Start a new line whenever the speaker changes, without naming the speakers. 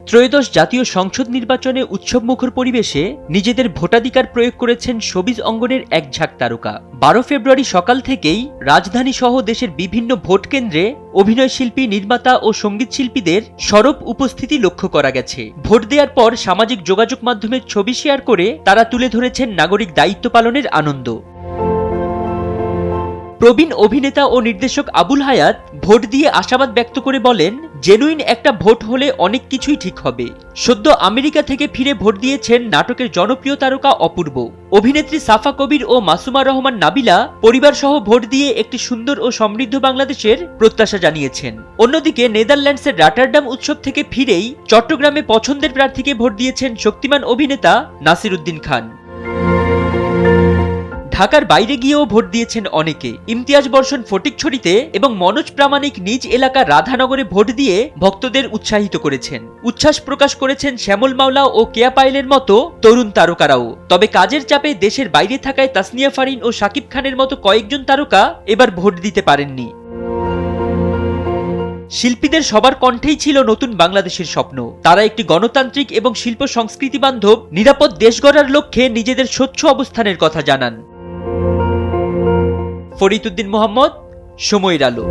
ত্রয়োদশ জাতীয় সংসদ নির্বাচনে উৎসবমুখর পরিবেশে নিজেদের ভোটাধিকার প্রয়োগ করেছেন শোবিজ অঙ্গনের এক ঝাঁক তারকা। 12 ফেব্রুয়ারি সকাল থেকেই রাজধানী সহ দেশের বিভিন্ন ভোট কেন্দ্রে অভিনয় শিল্পী, নির্মাতা ও সঙ্গীত শিল্পীদের সরব উপস্থিতি লক্ষ্য করা গেছে। ভোট দেওয়ার পর সামাজিক যোগাযোগ মাধ্যমের ছবি শেয়ার করে তারা তুলে ধরেছেন নাগরিক দায়িত্ব পালনের আনন্দ। প্রবীণ অভিনেতা ও নির্দেশক আবুল হায়াত ভোট দিয়ে আশাবাদ ব্যক্ত করে বলেন, জেনুইন একটা ভোট হলে অনেক কিছুই ঠিক হবে। সদ্য আমেরিকা থেকে ফিরে ভোট দিয়েছেন নাটকের জনপ্রিয় তারকা অপূর্ব। অভিনেত্রী সাফা কবির ও মাসুমা রহমান নাবিলা পরিবার সহ ভোট দিয়ে একটি সুন্দর ও সমৃদ্ধ বাংলাদেশের প্রত্যাশা জানিয়েছেন। অন্যদিকে নেদারল্যান্ডসের রটারডাম উৎসব থেকে ফিরেই চট্টগ্রামে পছন্দের প্রার্থীকে ভোট দিয়েছেন শক্তিমান অভিনেতা নাসির উদ্দিন খান। ঢাকার বাইরে গিয়েও ভোট দিয়েছেন অনেকে। ইমতিয়াজ বর্ষণ ফটিকছড়িতে এবং মনোজ প্রামাণিক নিজ এলাকা রাধানগরে ভোট দিয়ে ভক্তদের উৎসাহিত করেছেন। উচ্ছ্বাস প্রকাশ করেছেন শ্যামল মাওলা ও কেয়া পায়েলের মতো তরুণ তারকারাও। তবে কাজের চাপে দেশের বাইরে থাকায় তাসনিয়া ফারিন ও শাকিব খানের মতো কয়েকজন তারকা এবার ভোট দিতে পারেননি। শিল্পীদের সবার কণ্ঠেই ছিল নতুন বাংলাদেশের স্বপ্ন। তারা একটি গণতান্ত্রিক এবং শিল্প সংস্কৃতি বান্ধব নিরাপদ দেশ গড়ার লক্ষ্যে নিজেদের স্বচ্ছ অবস্থানের কথা জানান। ফরিদ উদ্দিন মোহাম্মদ, সময়ের আলো।